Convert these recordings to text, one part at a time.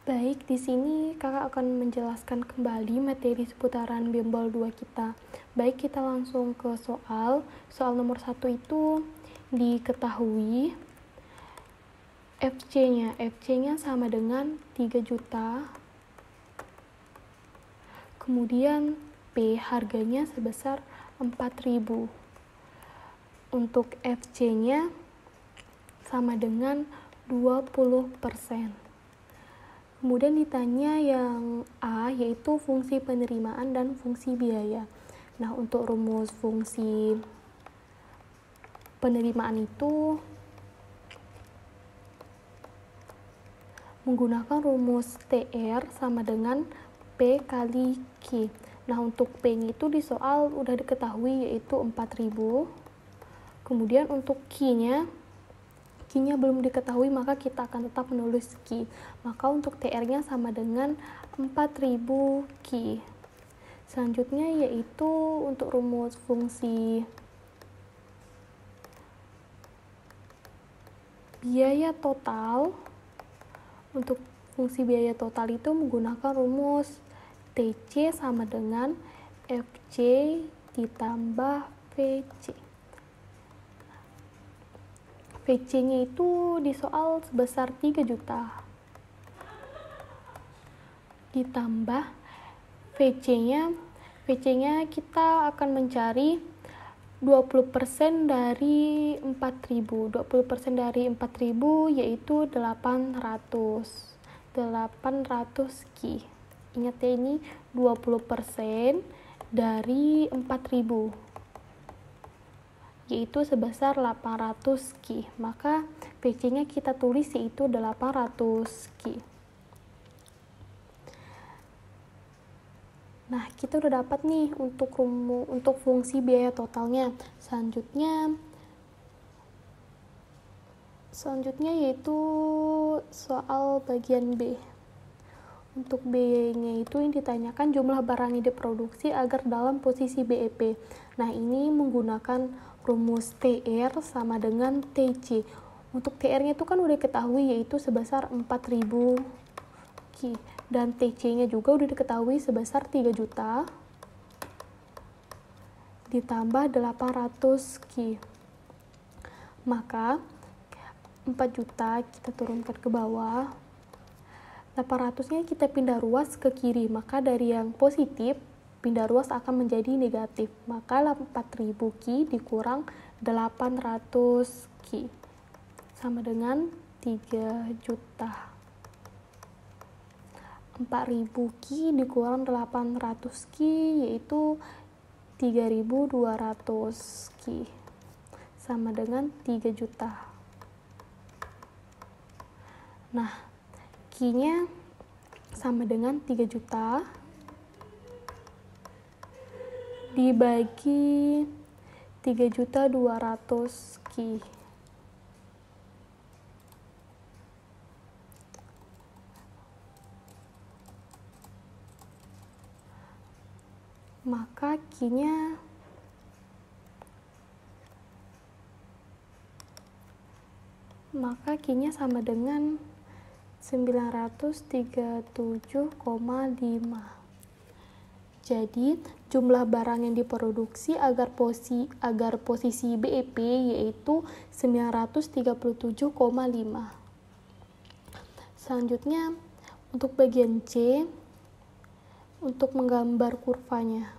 Baik, di sini kakak akan menjelaskan kembali materi seputaran Bimbel 2 kita. Baik, kita langsung ke soal. Soal nomor 1 itu diketahui FC-nya. FC-nya sama dengan 3 juta. Kemudian P harganya sebesar 4.000. Untuk FC-nya sama dengan 20%. Kemudian ditanya yang A, yaitu fungsi penerimaan dan fungsi biaya. Nah, untuk rumus fungsi penerimaan itu menggunakan rumus TR sama dengan P kali Q. Nah, untuk P-nya itu di soal udah diketahui yaitu 4.000. Kemudian untuk Q-nya belum diketahui, maka kita akan tetap menulis Q. Maka untuk TR-nya sama dengan 4.000 Q. Selanjutnya yaitu untuk rumus fungsi biaya total. Untuk fungsi biaya total itu menggunakan rumus TC sama dengan FC ditambah VC. VC-nya itu di soal sebesar 3 juta. Ditambah VC-nya kita akan mencari 20% dari 4.000. 20% dari 4.000 yaitu 800 Q. Ingat ya, ini 20% dari 4.000 yaitu sebesar 800 Q. Maka VC-nya kita tulis yaitu 800 Q. Nah, kita udah dapat nih untuk fungsi biaya totalnya. Selanjutnya yaitu soal bagian B. Untuk B-nya itu yang ditanyakan jumlah barang yang diproduksi agar dalam posisi BEP. Nah, ini menggunakan rumus TR sama dengan TC. Untuk TR-nya itu kan udah diketahui yaitu sebesar 4.000 Q. Dan TC-nya juga udah diketahui sebesar 3 juta ditambah 800 Q. Maka 4 juta kita turunkan ke bawah, 800-nya kita pindah ruas ke kiri, maka dari yang positif pindah ruas akan menjadi negatif, maka 4.000 Q dikurang 800 Q sama dengan 3 juta. 4.000 Q dikurang 800 Q yaitu 3.200 Q sama dengan 3 juta. Nah, Q-nya sama dengan 3 juta dibagi 3.200 Q. Maka Q-nya sama dengan 937,5. Jadi, jumlah barang yang diproduksi agar posisi BEP yaitu 937,5. Selanjutnya, untuk bagian C, untuk menggambar kurvanya.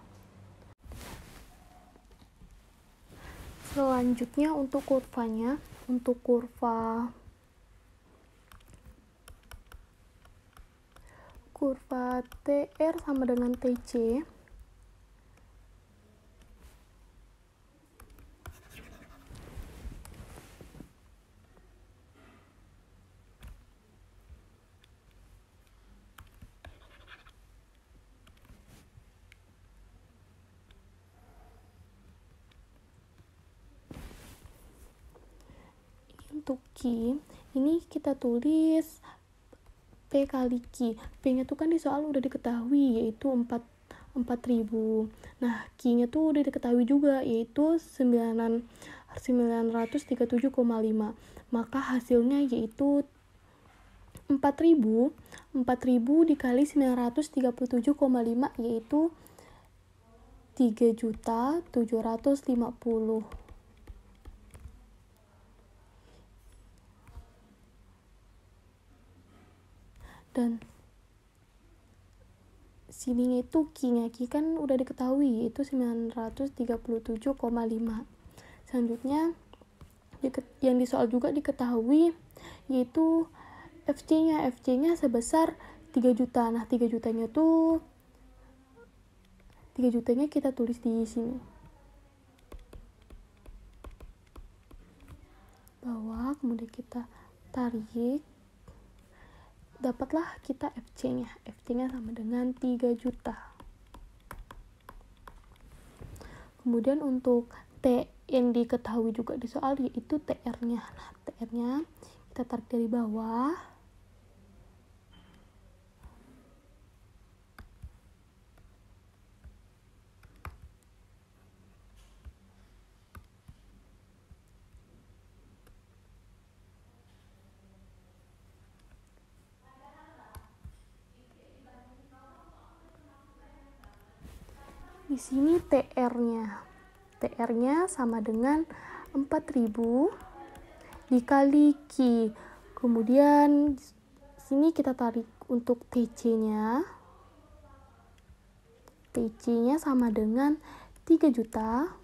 Selanjutnya untuk kurvanya, untuk kurva TR sama dengan TC. Untuk Q, ini kita tulis P kali Q. P-nya tuh kan di soal udah diketahui yaitu 4.000. Nah, Q-nya tuh udah diketahui juga yaitu 937,5. Maka hasilnya yaitu 4.000 4.000 dikali 937,5 yaitu 3.750.000. Dan sininya itu Q-nya, Q kan udah diketahui yaitu 937,5. Selanjutnya yang di soal juga diketahui yaitu FC-nya. FC-nya sebesar 3 juta. Nah, 3 jutanya tuh 3 jutanya kita tulis di sini. Bawah, kemudian kita tarik. Dapatlah kita FC-nya. FC-nya sama dengan 3 juta. Kemudian untuk T yang diketahui juga di soal yaitu TR-nya. Nah, TR-nya kita tarik dari bawah. Di sini TR-nya sama dengan 4.000 dikali Q. Kemudian sini kita tarik untuk TC-nya. TC-nya sama dengan 3 juta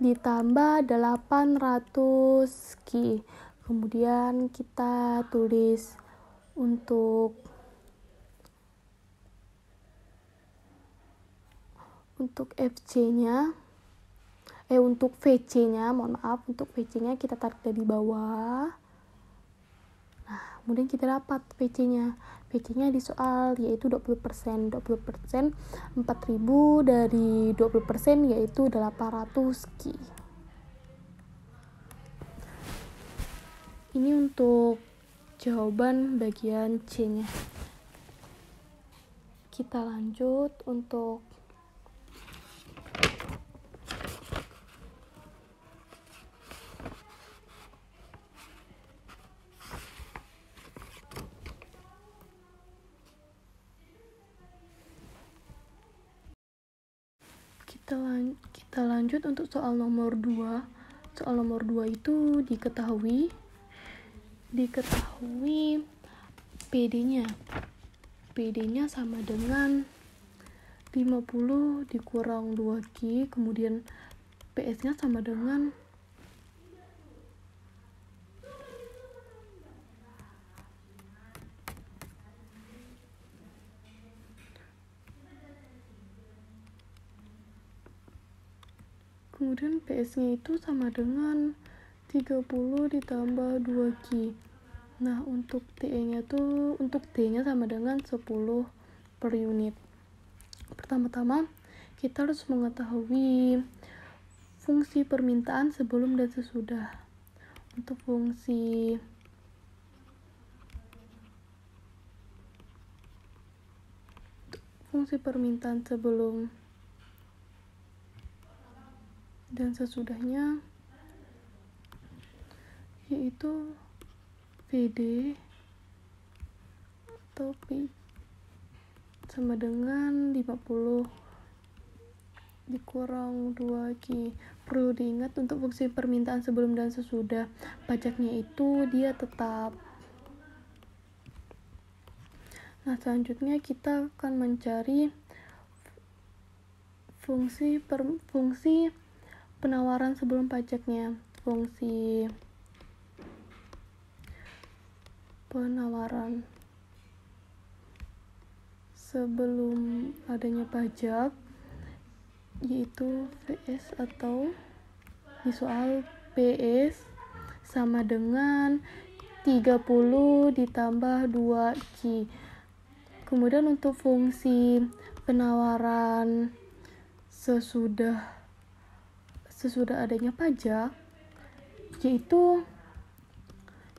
ditambah 800 Q. Kemudian kita tulis untuk FC-nya, untuk VC-nya, untuk VC-nya kita tarik dari bawah. Nah, kemudian kita dapat VC-nya. VC-nya di soal yaitu 20%. 20% 4.000 dari 20% yaitu 800 Q. Ini untuk jawaban bagian C-nya. Kita lanjut untuk kita lanjut untuk soal nomor 2. Soal nomor 2 itu diketahui PD-nya. PD-nya sama dengan 50 dikurang 2Q, kemudian PS-nya sama dengan kemudian PS-nya itu sama dengan 30 ditambah 2Q. Nah, untuk T-nya sama dengan 10 per unit. Pertama-tama kita harus mengetahui fungsi permintaan sebelum dan sesudah. Untuk fungsi permintaan sebelum dan sesudahnya yaitu PD atau P sama dengan 50 dikurang 2Q. Perlu diingat untuk fungsi permintaan sebelum dan sesudah pajaknya itu dia tetap. Nah, selanjutnya kita akan mencari fungsi penawaran sebelum pajaknya. Fungsi penawaran sebelum adanya pajak yaitu PS atau di soal PS sama dengan 30 ditambah 2Q. Kemudian untuk fungsi penawaran sesudah adanya pajak yaitu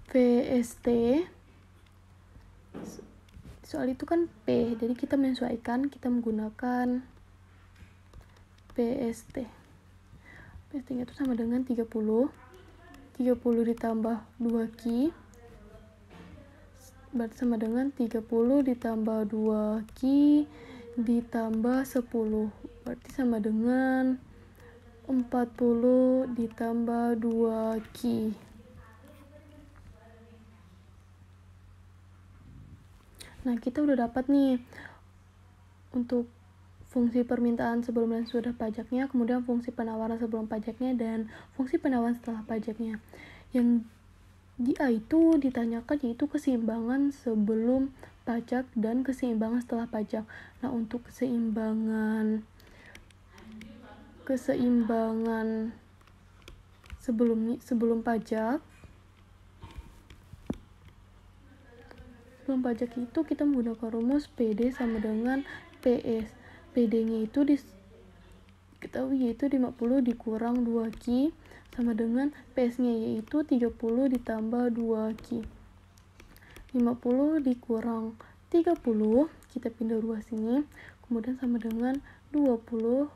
VST. Soal itu kan P, jadi kita menyesuaikan, kita menggunakan PST. PST-nya itu sama dengan 30 ditambah 2Q berarti sama dengan 30 ditambah 2Q ditambah 10, berarti sama dengan 40 ditambah 2Q. Nah, kita udah dapat nih untuk fungsi permintaan sebelum dan sesudah pajaknya, kemudian fungsi penawaran sebelum pajaknya, dan fungsi penawaran setelah pajaknya. Yang di A itu ditanyakan yaitu keseimbangan sebelum pajak dan keseimbangan setelah pajak. Nah, untuk keseimbangan sebelum pajak itu kita menggunakan rumus PD sama dengan PS. PD-nya itu diketahui yaitu 50 dikurang 2Q sama dengan PS-nya yaitu 30 ditambah 2Q. 50 dikurang 30, kita pindah ruas ini, kemudian sama dengan 20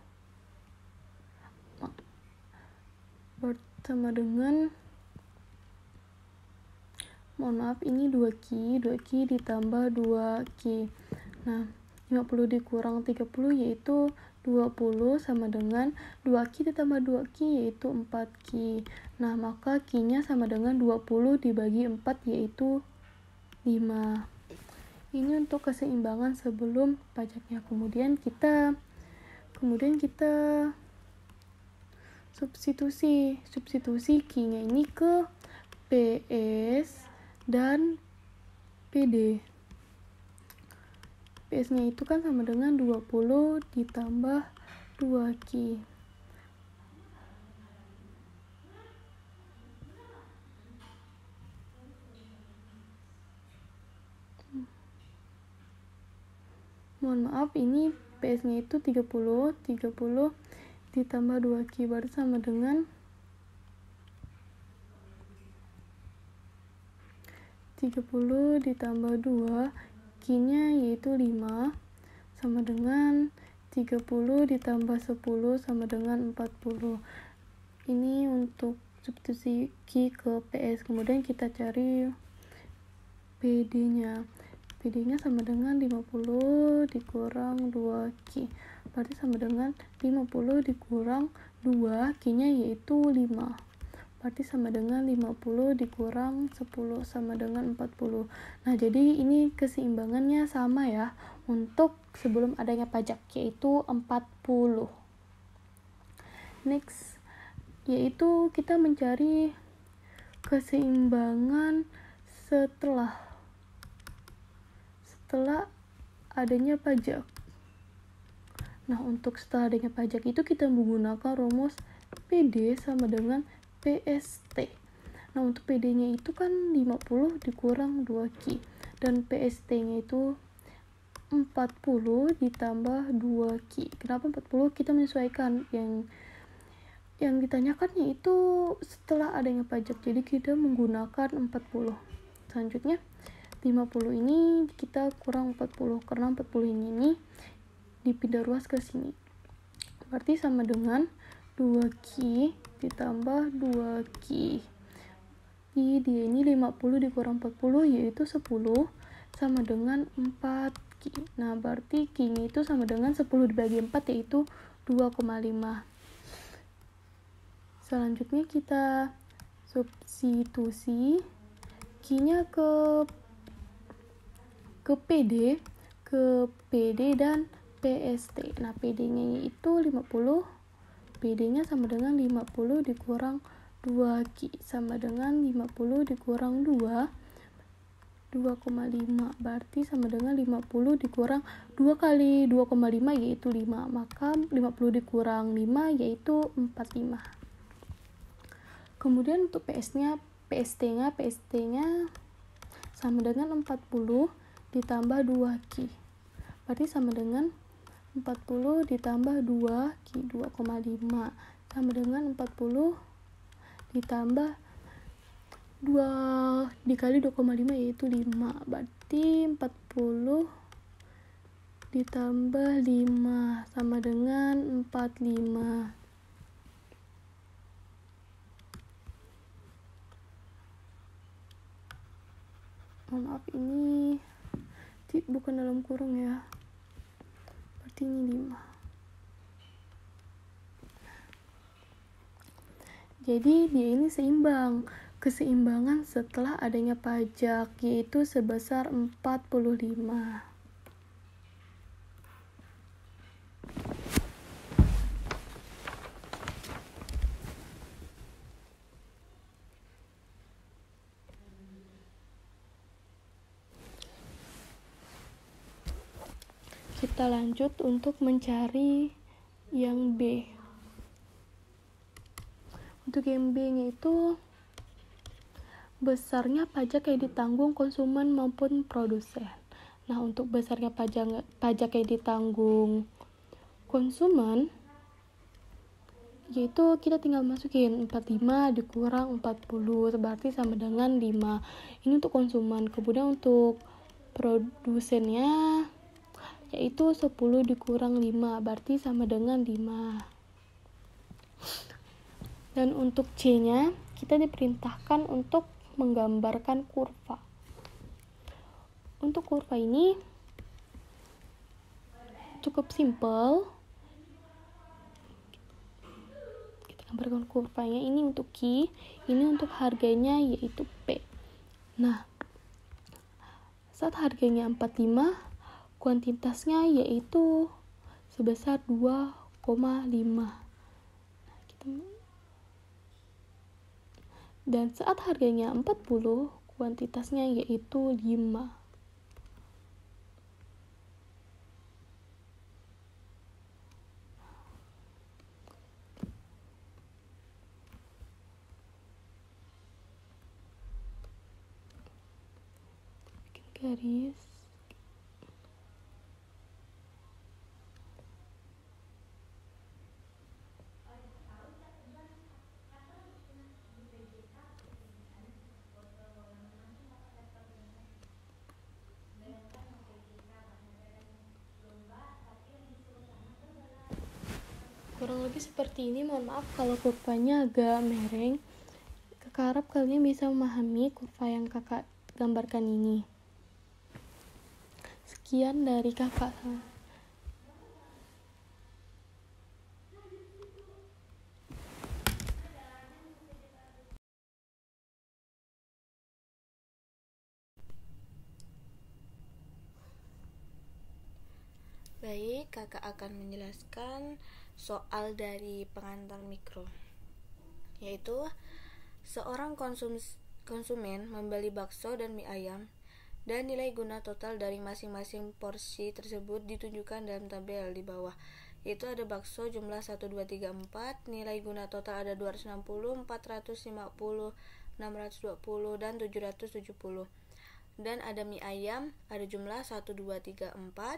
sama dengan, ini 2Q ditambah 2Q. Nah, 50 dikurang 30 yaitu 20 sama dengan 2Q ditambah 2Q yaitu 4Q. Nah, maka Q-nya sama dengan 20 dibagi 4 yaitu 5. Ini untuk keseimbangan sebelum pajaknya. Kemudian kita substitusi Q-nya ini ke PS dan PD. PS-nya itu kan sama dengan 20 ditambah 2Q. Mohon maaf, ini PS-nya itu 30 ditambah 2Q berarti sama dengan 30 ditambah 2, Q-nya yaitu 5 sama dengan 30 ditambah 10 sama dengan 40. Ini untuk substitusi Q ke PS. Kemudian kita cari PD-nya. PD-nya sama dengan 50 dikurang 2Q. Berarti sama dengan 50 dikurang 2, Q-nya yaitu 5. Berarti sama dengan 50 dikurang 10 sama dengan 40. Nah, jadi ini keseimbangannya sama ya untuk sebelum adanya pajak, yaitu 40. Next, yaitu kita mencari keseimbangan setelah adanya pajak. Nah, untuk setelah adanya pajak itu kita menggunakan rumus PD sama dengan PST. Nah, untuk PD-nya itu kan 50 dikurang 2Q dan PST-nya itu 40 ditambah 2Q. Kenapa 40? Kita menyesuaikan yang ditanyakannya itu setelah adanya pajak, jadi kita menggunakan 40. Selanjutnya 50 ini kita kurang 40 karena 40 ini dipindah ruas ke sini. Berarti sama dengan 2Q ditambah 2Q. Dia ini 50 dikurang 40 yaitu 10 sama dengan 4Q. Nah, berarti Q-nya itu sama dengan 10 dibagi 4 yaitu 2,5. Selanjutnya kita substitusi Q-nya ke PD dan PST. Nah, PD-nya itu 50, PD-nya sama dengan 50 dikurang 2Q sama dengan 50 dikurang 2, 2,5. Berarti sama dengan 50 dikurang 2 kali 2,5 yaitu 5. Maka 50 dikurang 5 yaitu 45. Kemudian untuk PST-nya sama dengan 40 ditambah 2Q. Berarti sama dengan 40 ditambah 2Q, 2,5 sama dengan 40 ditambah 2 dikali 2,5 yaitu 5. Berarti 40 ditambah 5 sama dengan 45. maaf, ini bukan dalam kurung ya, berarti ini 5. Jadi dia ini seimbang. Keseimbangan setelah adanya pajak yaitu sebesar 45. Kita lanjut untuk mencari yang B. Untuk yang B-nya itu besarnya pajak yang ditanggung konsumen maupun produsen. Nah, untuk besarnya pajak yang ditanggung konsumen, yaitu kita tinggal masukin 45 dikurang 40, berarti sama dengan 5. Ini untuk konsumen. Kemudian untuk produsennya yaitu 10 dikurang 5, berarti sama dengan 5. Dan untuk C-nya, kita diperintahkan untuk menggambarkan kurva. Untuk kurva ini cukup simple. Kita gambarkan kurvanya. Ini untuk Q, ini untuk harganya yaitu P. Nah, saat harganya 45, kuantitasnya yaitu sebesar 2,5. Dan saat harganya 40, kuantitasnya yaitu 5. Bikin garis. Kurang lebih seperti ini. Mohon maaf kalau kurvanya agak mereng. Kakak harap kalian bisa memahami kurva yang kakak gambarkan ini. Sekian dari kakak. Baik, kakak akan menjelaskan soal dari pengantar mikro, yaitu seorang konsumen membeli bakso dan mie ayam dan nilai guna total dari masing-masing porsi tersebut ditunjukkan dalam tabel di bawah, yaitu ada bakso jumlah 1, 2, 3, 4, nilai guna total ada 260, 450, 620, dan 770. Dan ada mie ayam, ada jumlah 1, 2, 3, 4,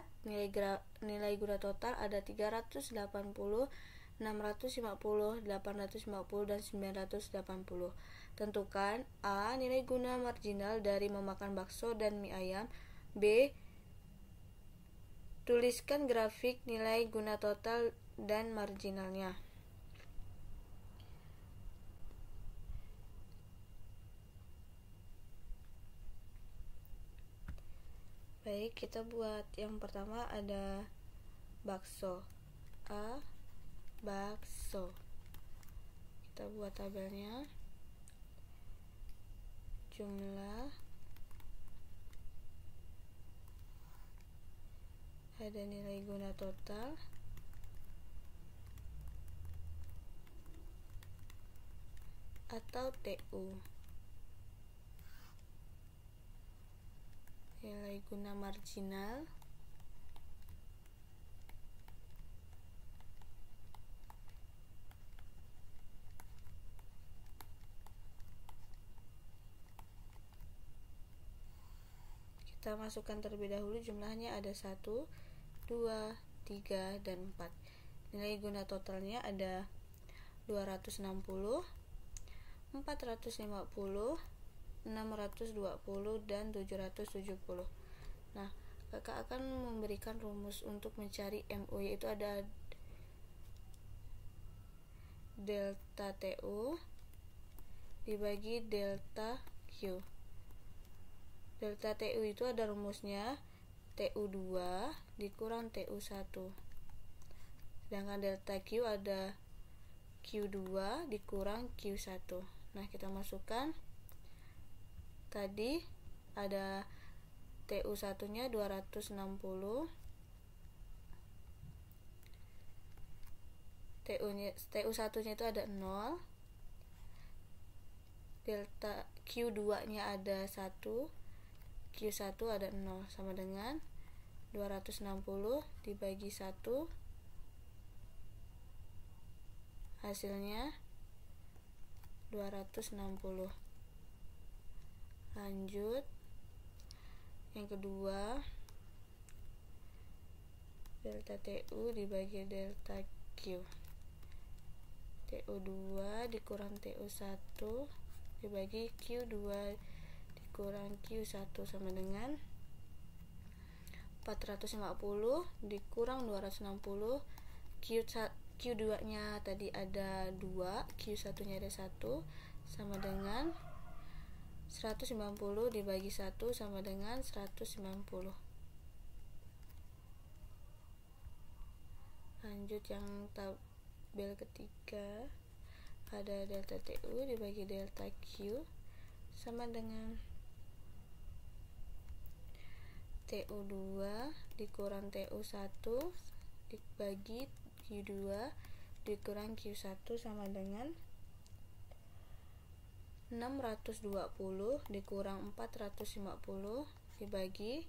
nilai guna total ada 380, 650, 850, dan 980. Tentukan A. Nilai guna marginal dari memakan bakso dan mie ayam. B. Tuliskan grafik nilai guna total dan marginalnya. Baik, kita buat yang pertama ada bakso. A. Bakso. Kita buat tabelnya. Jumlah, ada nilai guna total, atau TU, nilai guna marginal, kita masukkan terlebih dahulu. Jumlahnya ada 1, 2, 3, dan 4. Nilai guna totalnya ada 260, 450, 620, dan 770. Nah, kakak akan memberikan rumus untuk mencari MU, yaitu ada delta TU dibagi delta Q. Delta TU itu ada rumusnya, TU2 dikurang TU1. Sedangkan delta Q ada Q2 dikurang Q1. Nah, kita masukkan. Tadi ada TU1 nya 260, TU1 nya itu ada 0, delta Q2 nya ada 1, Q1 ada 0, sama dengan 260 dibagi 1, hasilnya 260. Lanjut, yang kedua, delta TU dibagi delta Q. TU2 dikurang TU1 dibagi Q2 dikurang Q1 sama dengan 450 dikurang 260. Q2 nya tadi ada 2, Q1 nya ada 1, sama dengan 190 dibagi 1 sama dengan 190. Lanjut, yang tabel ketiga, ada delta TU dibagi delta Q sama dengan TU2 dikurang TU1 dibagi Q2 dikurang Q1 sama dengan 620 dikurang 450 dibagi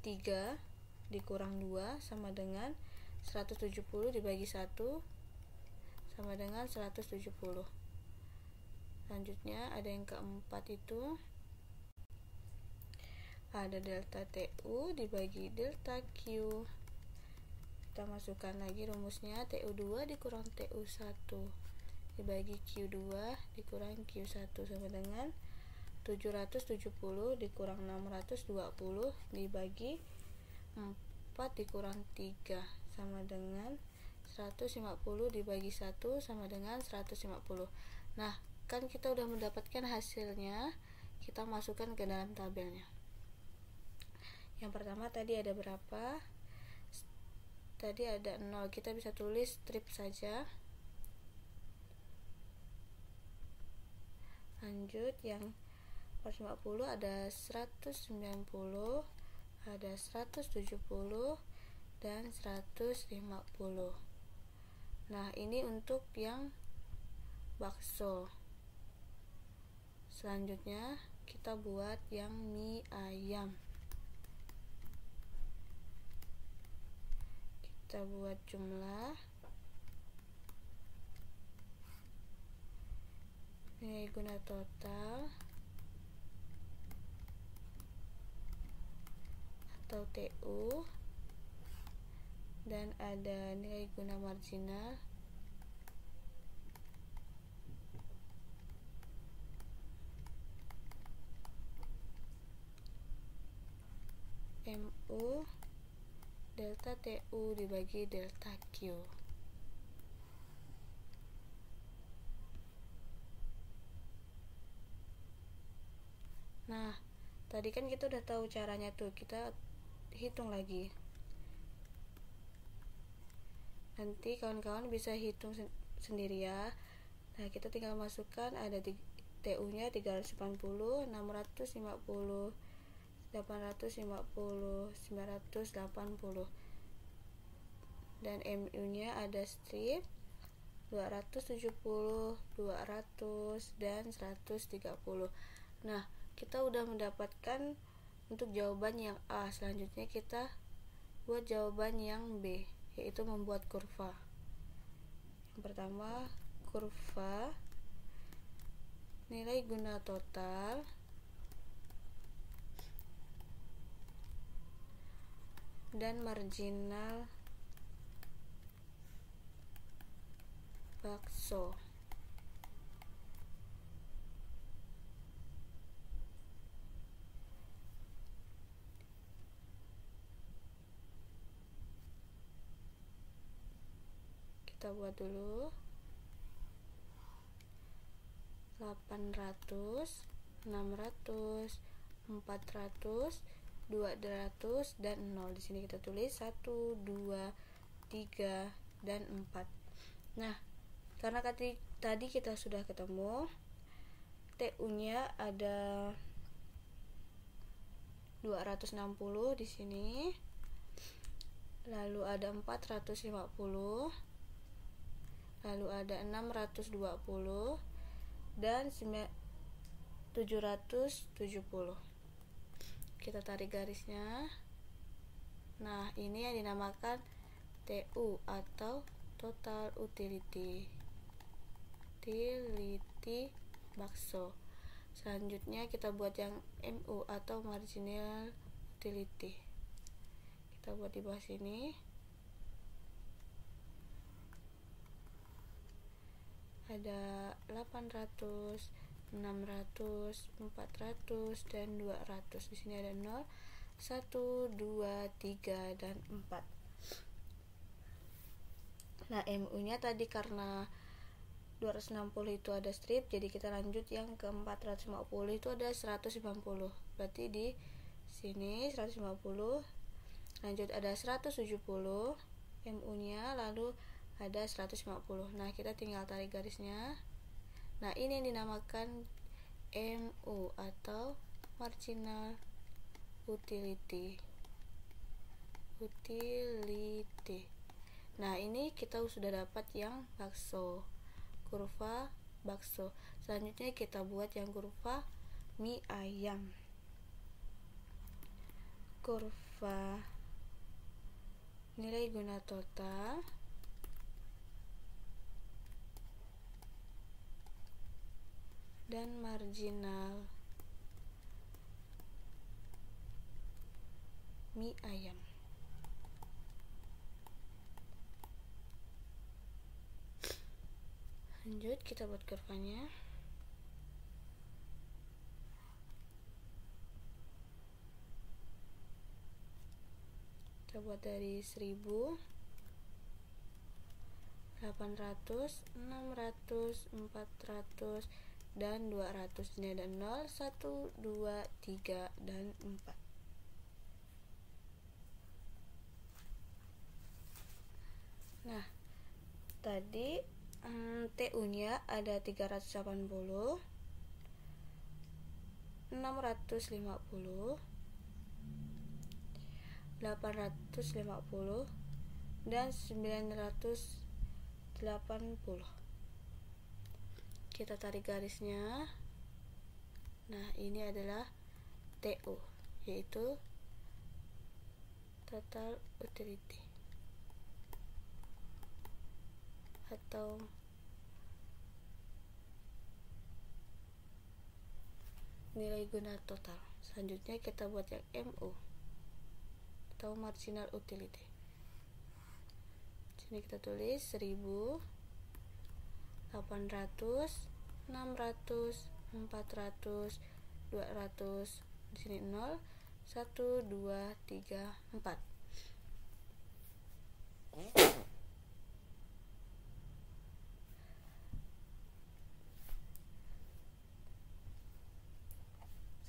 3 dikurang 2 sama dengan 170 dibagi 1 sama dengan 170. Selanjutnya ada yang keempat, itu ada delta TU dibagi delta Q. Kita masukkan lagi rumusnya, TU2 dikurang TU1 dibagi Q2 dikurang Q1 sama dengan 770 dikurang 620 dibagi 4 dikurang 3 sama dengan 150 dibagi 1 sama dengan 150. Nah, kan kita udah mendapatkan hasilnya, kita masukkan ke dalam tabelnya. Yang pertama tadi ada berapa? Tadi ada 0, kita bisa tulis strip saja. Lanjut, yang 450 ada 190, ada 170 dan 150. Nah, ini untuk yang bakso. Selanjutnya kita buat yang mie ayam. Kita buat jumlah nilai guna total atau TU, dan ada nilai guna marginal MU delta TU dibagi delta Q. Nah, tadi kan kita udah tahu caranya tuh, kita hitung lagi. Nanti kawan-kawan bisa hitung sendiri ya. Nah, kita tinggal masukkan, ada TU nya 380, 650, 850, 980, dan MU nya ada strip 270, 200, dan 130. Nah, kita udah mendapatkan untuk jawaban yang A. Selanjutnya kita buat jawaban yang B, yaitu membuat kurva. Yang pertama, kurva nilai guna total dan marginal bakso. Kita buat dulu 800, 600, 400, 200, dan 0. Di sini kita tulis 1, 2, 3, dan 4. Nah, karena tadi kita sudah ketemu, TU-nya ada 260 di sini. Lalu ada 450. Lalu ada 620 dan 770. Kita tarik garisnya. Nah, ini yang dinamakan TU atau total utility. Utility bakso. Selanjutnya kita buat yang MU atau marginal utility. Kita buat di bawah sini. Ada 800, 600, 400, dan 200. Di sini ada 0, 1, 2, 3, dan 4. Nah, MU-nya tadi karena 260 itu ada strip, jadi kita lanjut yang ke 450 itu ada 150. Berarti di sini 150. Lanjut ada 170 MU-nya, lalu ada 150. Nah, kita tinggal tarik garisnya. Nah, ini yang dinamakan MU atau marginal utility. Nah, ini kita sudah dapat yang bakso, kurva bakso. Selanjutnya kita buat yang kurva mie ayam. Kurva nilai guna total dan marginal mie ayam. Lanjut kita buat kurvanya. Kita buat dari 1000, 800, 600, 400, dan 200. Ini ada 0, 1, 2, 3, dan 4. Nah, tadi TU-nya ada 380, 650, 850, dan 980. Kita tarik garisnya. Nah, ini adalah TU, yaitu total utility atau nilai guna total. Selanjutnya kita buat yang MU atau marginal utility. Sini kita tulis 1000, 800, 600, 400, 200. Di sini 0, 1, 2, 3, 4.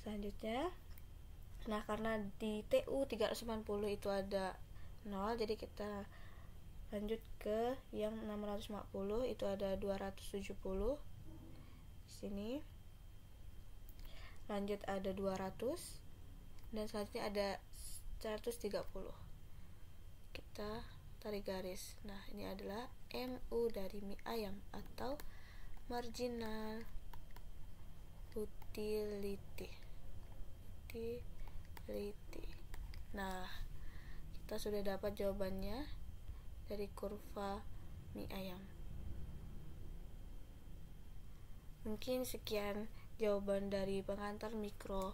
Selanjutnya, nah karena di TU 390 itu ada 0, jadi kita lanjut ke yang 650, itu ada 270 di sini. Lanjut ada 200 dan selanjutnya ada 130. Kita tarik garis. Nah, ini adalah MU dari mie ayam atau marginal utility. Nah, kita sudah dapat jawabannya dari kurva mie ayam. Mungkin sekian jawaban dari pengantar mikro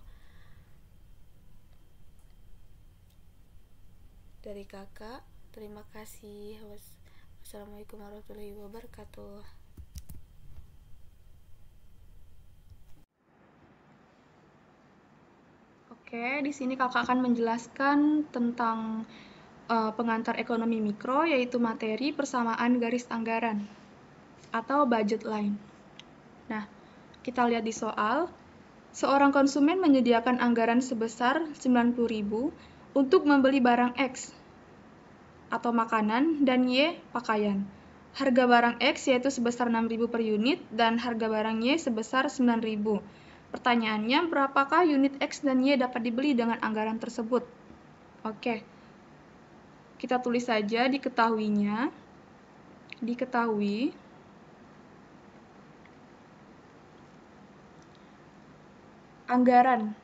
dari kakak. Terima kasih. Wassalamualaikum warahmatullahi wabarakatuh. Oke, di sini kakak akan menjelaskan tentang pengantar ekonomi mikro, yaitu materi persamaan garis anggaran atau budget line. Nah, kita lihat di soal. Seorang konsumen menyediakan anggaran sebesar 90.000 untuk membeli barang X atau makanan dan Y pakaian. Harga barang X yaitu sebesar 6.000 per unit dan harga barang Y sebesar 9.000. Pertanyaannya, berapakah unit X dan Y dapat dibeli dengan anggaran tersebut? Oke. Kita tulis saja diketahuinya. Diketahui anggaran.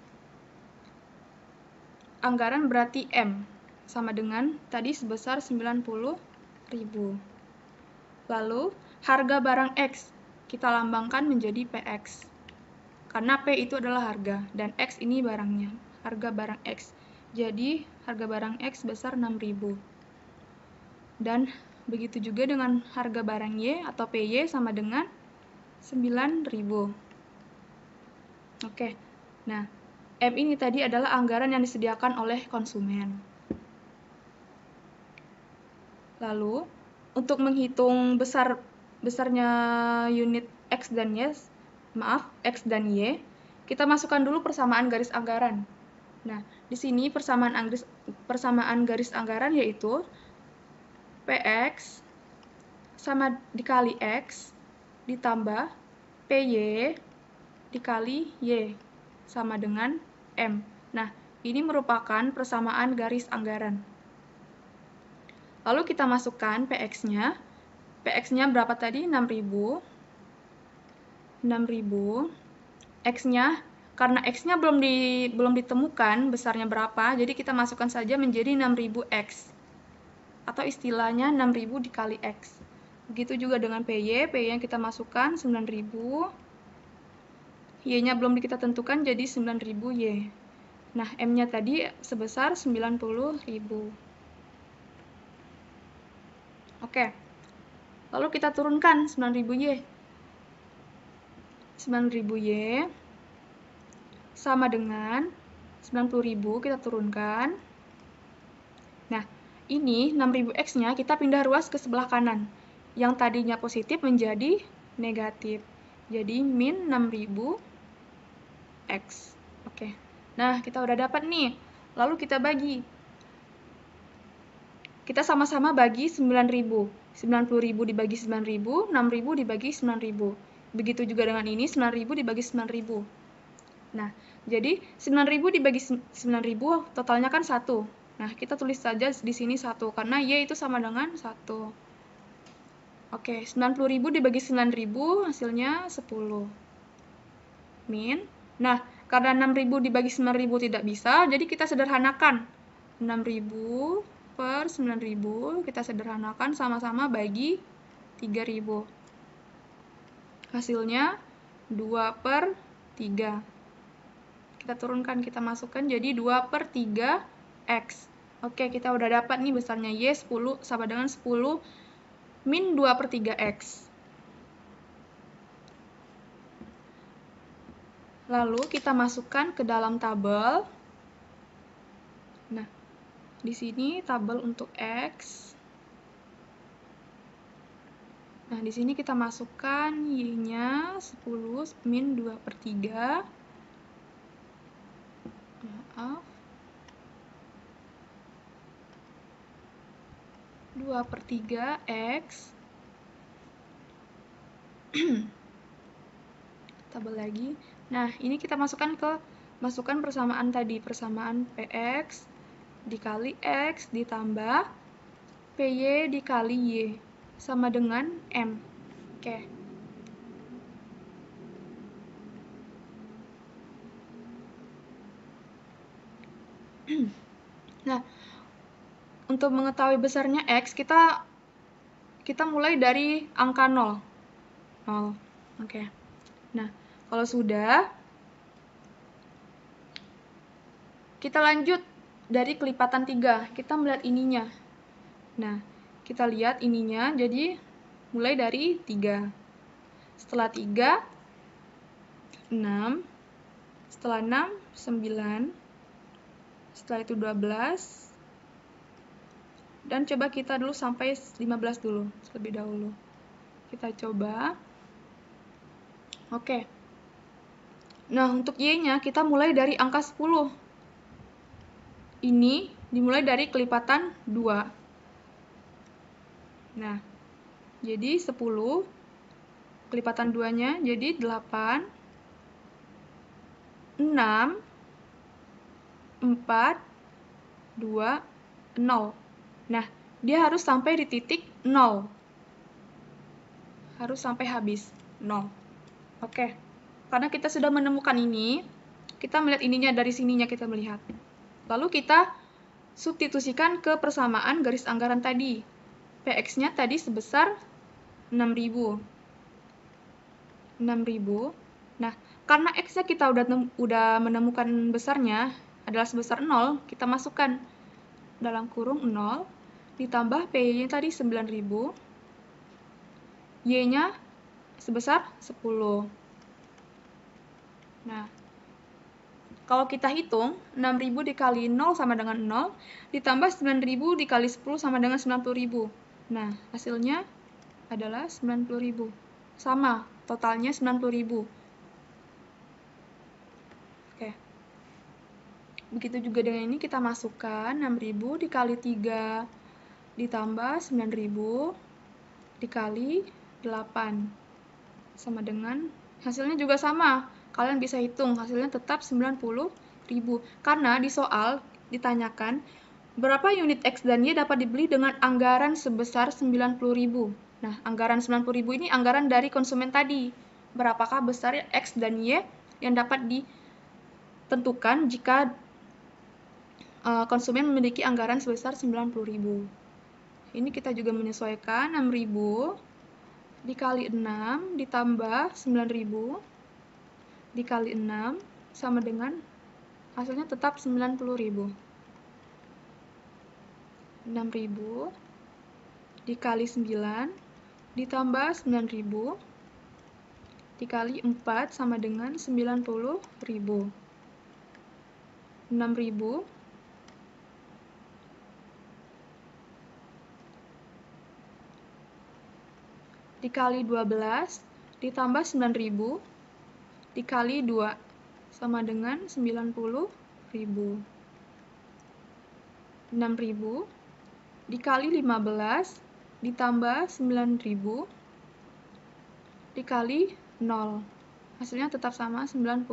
Anggaran berarti M sama dengan tadi sebesar 90.000. Lalu harga barang X kita lambangkan menjadi PX. Karena P itu adalah harga dan X ini barangnya. Harga barang X. Jadi harga barang X sebesar 6.000. Dan begitu juga dengan harga barang Y atau PY sama dengan 9.000. Oke. Nah, M ini tadi adalah anggaran yang disediakan oleh konsumen. Lalu, untuk menghitung besarnya unit X dan Y, kita masukkan dulu persamaan garis anggaran. Nah, di sini persamaan garis anggaran yaitu PX sama dikali X ditambah PY dikali Y sama dengan M. Nah, ini merupakan persamaan garis anggaran. Lalu kita masukkan PX-nya. PX-nya berapa tadi? 6.000. 6.000. X-nya, karena X-nya belum ditemukan besarnya berapa, jadi kita masukkan saja menjadi 6.000X. Atau istilahnya 6.000 dikali X. Begitu juga dengan PY. PY yang kita masukkan 9.000. Y-nya belum kita tentukan, jadi 9.000Y. Nah, M-nya tadi sebesar 90.000. Oke. Lalu kita turunkan 9.000Y. 9.000Y sama dengan 90.000 kita turunkan. Nah, ini 6.000X-nya kita pindah ruas ke sebelah kanan. Yang tadinya positif menjadi negatif. Jadi min 6.000X. Oke. Nah, kita udah dapat nih. Lalu kita bagi. Kita sama-sama bagi 9.000. 90.000 dibagi 9.000, 6.000 dibagi 9.000. Begitu juga dengan ini, 9.000 dibagi 9.000. Nah, jadi 9.000 dibagi 9.000 totalnya kan 1. Nah, kita tulis saja di sini 1 karena Y itu sama dengan 1. Oke, 90.000 dibagi 9.000 hasilnya 10. Min. Nah, karena 6.000 dibagi 9.000 tidak bisa, jadi kita sederhanakan. 6.000 per 9.000 kita sederhanakan sama-sama bagi 3.000. Hasilnya 2 per 3. Kita turunkan, kita masukkan jadi 2 per 3X. Oke, kita udah dapat nih besarnya Y 10 sama dengan 10 min 2 per 3X. Lalu kita masukkan ke dalam tabel. Nah, di sini tabel untuk X. Nah, di sini kita masukkan Y-nya 10 min 2 per 3. Maaf. 2 per 3X. Tabel lagi. Nah, ini kita masukkan persamaan tadi, persamaan PX dikali X ditambah PY dikali Y sama dengan M. Oke. Nah, untuk mengetahui besarnya X, kita mulai dari angka 0. 0. Oke. Nah, kalau sudah, kita lanjut dari kelipatan 3. Kita melihat ininya. Nah, kita lihat ininya, jadi mulai dari 3. Setelah 3, 6. Setelah 6, 9. Setelah itu 12. Dan coba kita dulu sampai 15 dulu, terlebih dahulu. Kita coba. Oke. Nah, untuk Y-nya kita mulai dari angka 10. Ini dimulai dari kelipatan 2. Nah, jadi 10 kelipatan 2-nya jadi 8, 6, 4, 2, 0. Nah, dia harus sampai di titik 0. Harus sampai habis 0. Oke. Karena kita sudah menemukan ini, kita melihat ininya dari sininya kita melihat. Lalu kita substitusikan ke persamaan garis anggaran tadi. PX-nya tadi sebesar 6.000. 6.000. Nah, karena X-nya kita udah menemukan besarnya adalah sebesar 0, kita masukkan dalam kurung 0, ditambah PY-nya tadi 9.000, Y-nya sebesar 10. Nah, kalau kita hitung, 6.000 dikali 0 sama dengan 0, ditambah 9.000 dikali 10 sama dengan 90.000. Nah, hasilnya adalah 90.000. Sama, totalnya 90.000. Oke. Begitu juga dengan ini, kita masukkan 6.000 dikali 3, ditambah 9.000 dikali 8. Sama dengan, hasilnya juga sama. Kalian bisa hitung, hasilnya tetap 90.000. Karena di soal ditanyakan, berapa unit X dan Y dapat dibeli dengan anggaran sebesar 90.000. Nah, anggaran 90.000 ini anggaran dari konsumen tadi. Berapakah besar X dan Y yang dapat ditentukan jika konsumen memiliki anggaran sebesar 90.000. Ini kita juga menyesuaikan 6.000 dikali 6 ditambah 9.000 dikali 6 sama dengan hasilnya tetap 90.000. 6.000 dikali 9 ditambah 9.000 dikali 4 sama dengan 90.000. 6.000 dikali 12 ditambah 9.000 dikali 2 sama dengan 90.000. 6.000 dikali 15 ditambah 9.000 dikali 0. Hasilnya tetap sama 90.000.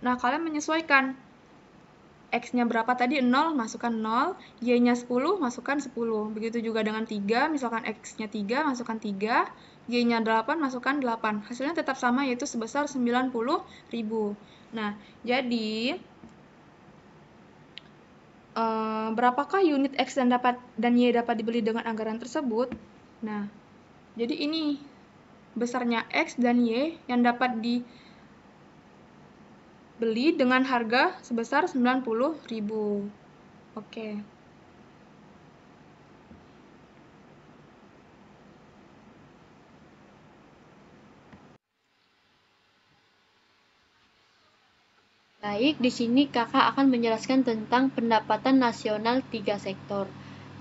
Nah, kalian menyesuaikan. X-nya berapa tadi? 0, masukkan 0. Y-nya 10, masukkan 10. Begitu juga dengan 3, misalkan X-nya 3, masukkan 3. Y-nya 8, masukkan 8. Hasilnya tetap sama, yaitu sebesar 90.000. Nah, jadi berapakah unit X dan Y dapat dibeli dengan anggaran tersebut? Nah, jadi ini besarnya X dan Y yang dapat dibeli dengan harga sebesar 90.000. Oke. Baik, di sini kakak akan menjelaskan tentang pendapatan nasional 3 sektor.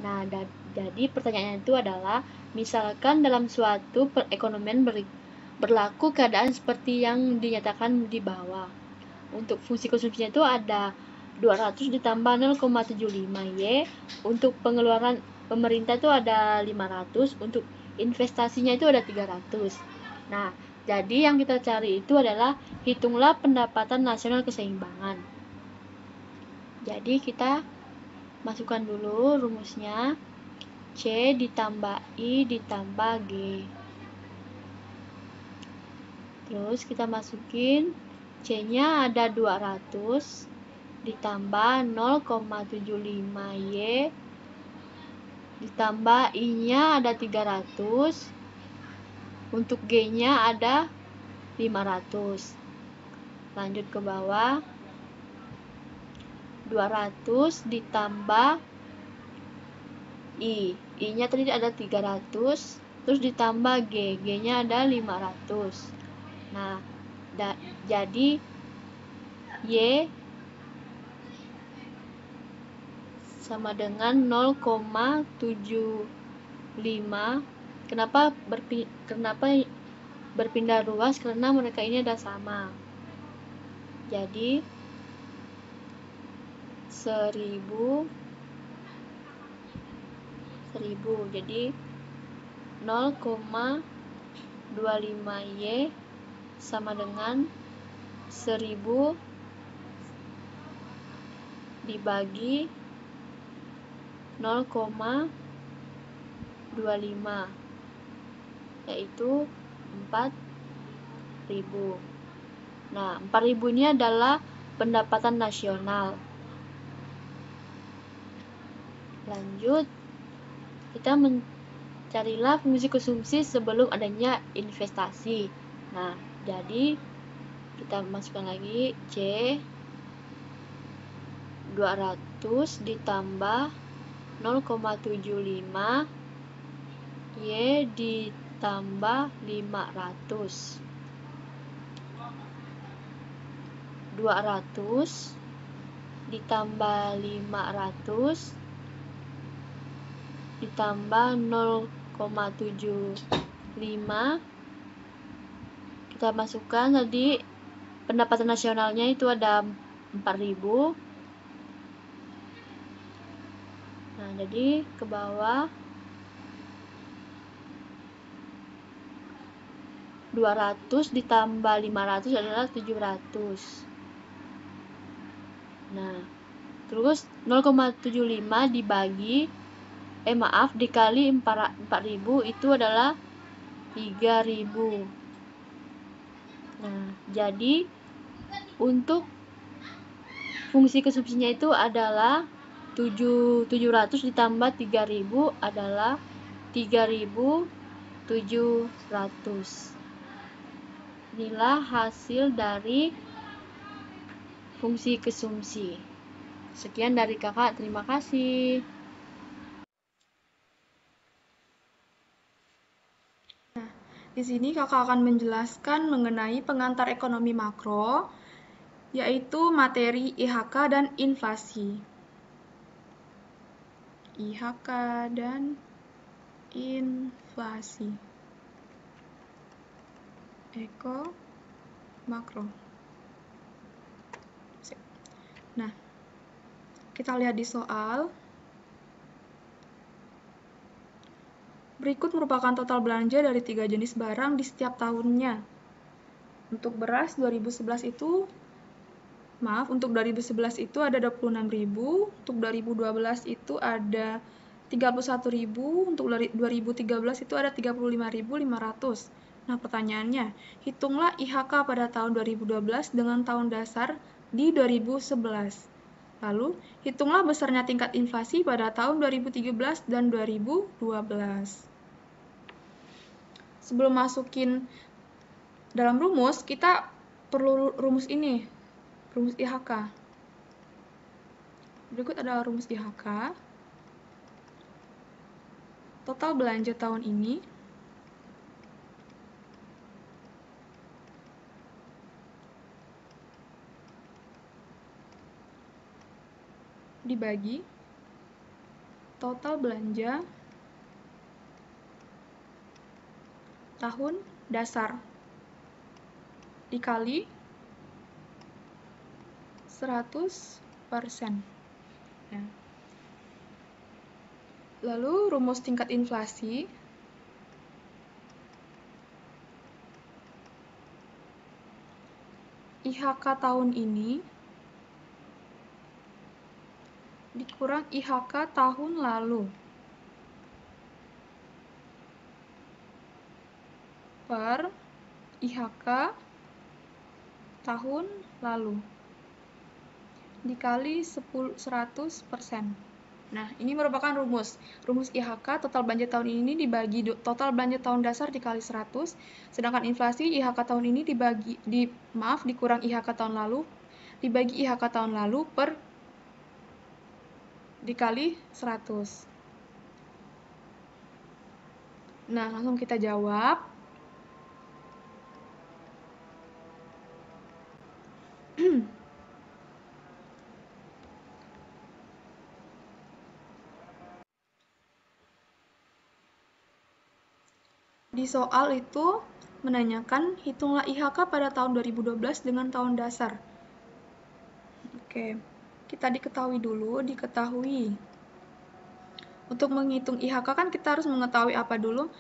Nah, jadi pertanyaannya itu adalah, misalkan dalam suatu perekonomian berlaku keadaan seperti yang dinyatakan di bawah. Untuk fungsi konsumsinya itu ada 200 ditambah 0,75 Y, untuk pengeluaran pemerintah itu ada 500, untuk investasinya itu ada 300. Nah, jadi yang kita cari itu adalah hitunglah pendapatan nasional keseimbangan. Jadi kita masukkan dulu rumusnya, C ditambah I ditambah G. Terus kita masukin C-nya ada 200 ditambah 0,75 Y ditambah I-nya ada 300. Untuk G-nya ada 500. Lanjut ke bawah. 200 ditambah I. I-nya tadi ada 300. Terus ditambah G. G-nya ada 500. Nah, jadi Y sama dengan 0,75. Kenapa berpindah ruas? Karena mereka ini ada sama. Jadi 1000 jadi 0,25Y sama dengan 1000 dibagi 0,25, yaitu 4.000. Nah, 4.000 ini adalah pendapatan nasional. Lanjut, kita mencarilah fungsi konsumsi sebelum adanya investasi. Nah, jadi kita masukkan lagi C 200 ditambah 0,75 Y ditambah 500. 200 ditambah 500 ditambah 0,75, kita masukkan tadi pendapatan nasionalnya itu ada 4.000. Nah, jadi ke bawah 200 ditambah 500 adalah 700. Nah, terus 0,75 dikali 4.000 itu adalah 3.000. Nah, jadi untuk fungsi konsumsinya itu adalah 700 ditambah 3.000 adalah 3.700. Inilah hasil dari fungsi konsumsi. Sekian dari kakak, terima kasih. Di sini kakak akan menjelaskan mengenai pengantar ekonomi makro, yaitu materi IHK dan inflasi. IHK dan inflasi. Eko makro. Nah, kita lihat di soal. Berikut merupakan total belanja dari 3 jenis barang di setiap tahunnya. Untuk beras 2011 itu, untuk 2011 itu ada 26.000, untuk 2012 itu ada 31.000, untuk 2013 itu ada 35.500. Nah, pertanyaannya, hitunglah IHK pada tahun 2012 dengan tahun dasar di 2011. Lalu, hitunglah besarnya tingkat inflasi pada tahun 2013 dan 2012. Sebelum masukin dalam rumus, kita perlu rumus ini, rumus IHK. Berikut adalah rumus IHK. Total belanja tahun ini dibagi total belanja tahun dasar dikali 100%. Nah. Lalu rumus tingkat inflasi IHK tahun ini dikurang IHK tahun lalu per IHK tahun lalu dikali 100%. Nah, ini merupakan rumus IHK total belanja tahun ini dibagi total belanja tahun dasar dikali 100, sedangkan inflasi IHK tahun ini dikurang IHK tahun lalu dibagi IHK tahun lalu per dikali 100. Nah, langsung kita jawab. Di soal itu menanyakan hitunglah IHK pada tahun 2012 dengan tahun dasar. Oke, kita diketahui. Untuk menghitung IHK kan kita harus mengetahui apa dulu?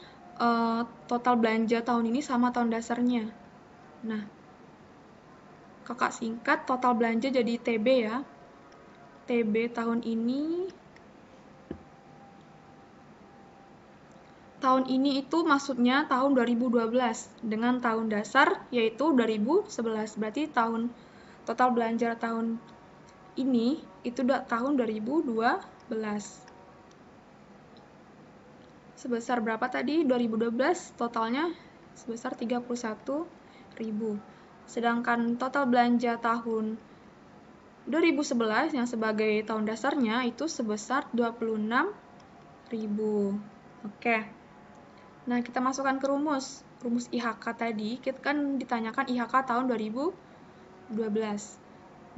Total belanja tahun ini sama tahun dasarnya. Nah, kakak singkat total belanja jadi TB ya. TB tahun ini itu maksudnya tahun 2012 dengan tahun dasar yaitu 2011. Berarti total belanja tahun ini itu tahun 2012. Sebesar berapa tadi? 2012 totalnya sebesar 31.000. Sedangkan total belanja tahun 2011 yang sebagai tahun dasarnya itu sebesar 26.000. Oke. Nah, kita masukkan ke rumus IHK tadi. Kita kan ditanyakan IHK tahun 2012.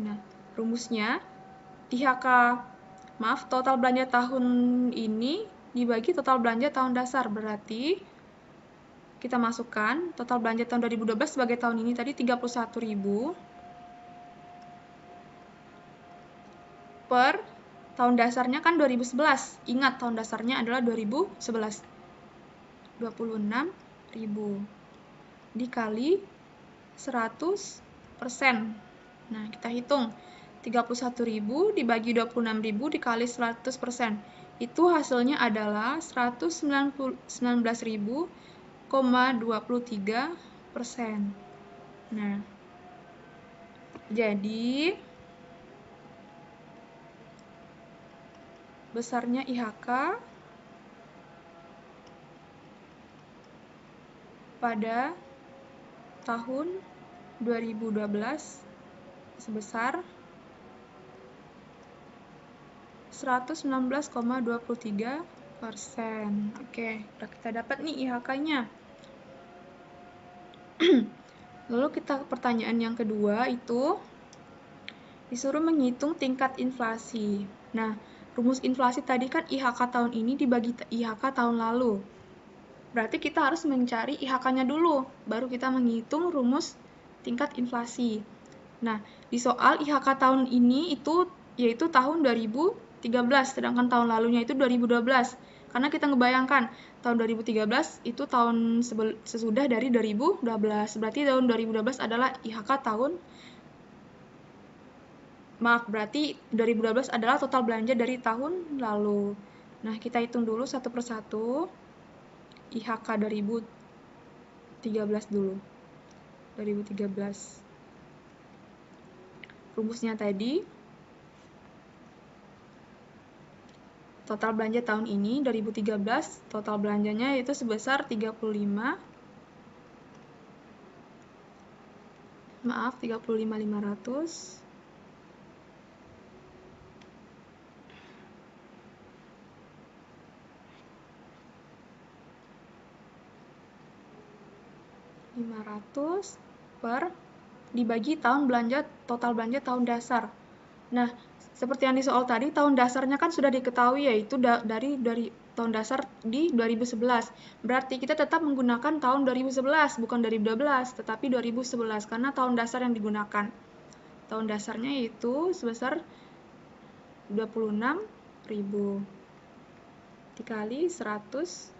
Nah, rumusnya total belanja tahun ini dibagi total belanja tahun dasar. Berarti kita masukkan total belanja tahun 2012 sebagai tahun ini tadi 31.000 per tahun dasarnya kan 2011. Ingat tahun dasarnya adalah 2011. 26.000 dikali 100%. Nah, kita hitung 31.000 dibagi 26.000 dikali 100%. Itu hasilnya adalah 119.000,23%. Nah, jadi besarnya IHK pada tahun 2012 sebesar 119,23%. Oke, udah kita dapat nih IHK-nya. Lalu pertanyaan yang kedua itu disuruh menghitung tingkat inflasi. Nah, rumus inflasi tadi kan IHK tahun ini dibagi IHK tahun lalu. Berarti kita harus mencari IHK-nya dulu, baru kita menghitung rumus tingkat inflasi. Nah, di soal IHK tahun ini yaitu tahun 2013, sedangkan tahun lalunya itu 2012. Karena kita ngebayangkan, tahun 2013 itu tahun sesudah dari 2012. Berarti tahun 2012 adalah IHK berarti 2012 adalah total belanja dari tahun lalu. Nah, kita hitung dulu satu persatu. IHK 2013 dulu. 2013. Rumusnya tadi total belanja tahun ini 2013, total belanjanya itu sebesar 35.500. per dibagi total belanja tahun dasar. Nah, seperti yang di soal tadi, tahun dasarnya kan sudah diketahui yaitu dari tahun dasar di 2011. Berarti kita tetap menggunakan tahun 2011, bukan 2012, tetapi 2011 karena tahun dasar yang digunakan. Tahun dasarnya itu sebesar 26.000 dikali 100%.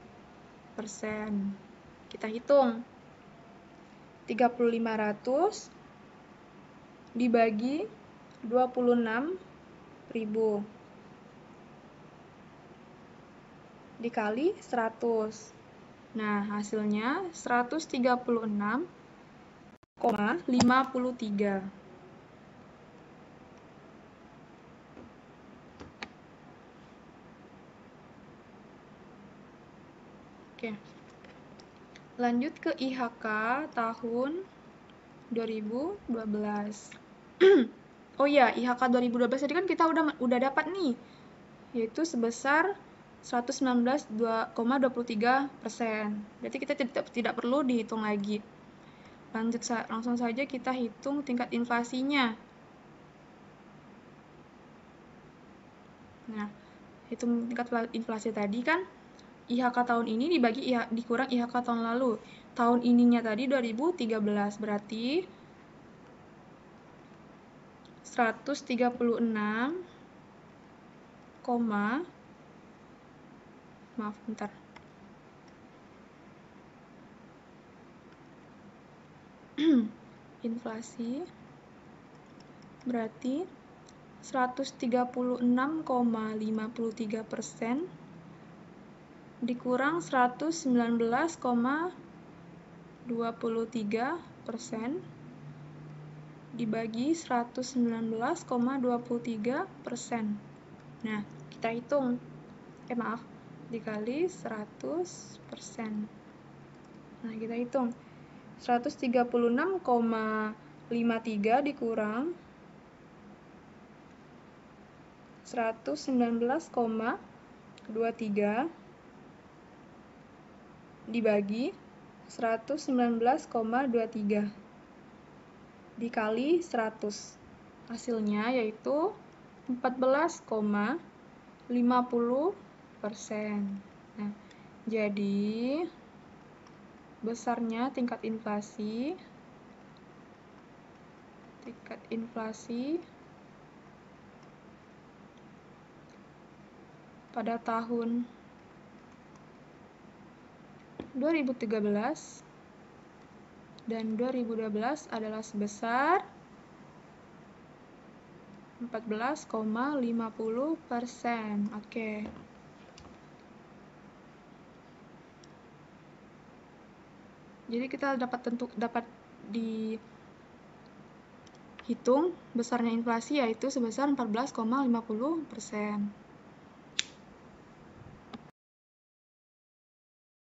Kita hitung. 3.500 dibagi 26.000 dikali 100. Nah, hasilnya 136,53. Oke. Lanjut ke IHK tahun 2012. Oh ya, IHK 2012 tadi kan kita udah dapat nih, yaitu sebesar 119,23%. Berarti kita tidak perlu dihitung lagi. Langsung saja kita hitung tingkat inflasinya. Nah, hitung tingkat inflasi tadi kan IHK tahun ini dikurang IHK tahun lalu. Tahun ininya tadi 2013, berarti inflasi berarti 136,53% dikurang 119,23% dibagi 119,23%. Nah, kita hitung. Dikali 100%. Nah, kita hitung. 136,53 dikurang 119,23 dibagi 119,23 dikali 100. Hasilnya yaitu 14,50%. Nah, jadi besarnya tingkat inflasi pada tahun 2013 dan 2012 adalah sebesar 14,50%. Oke. Jadi kita dapat dihitung besarnya inflasi yaitu sebesar 14,50%.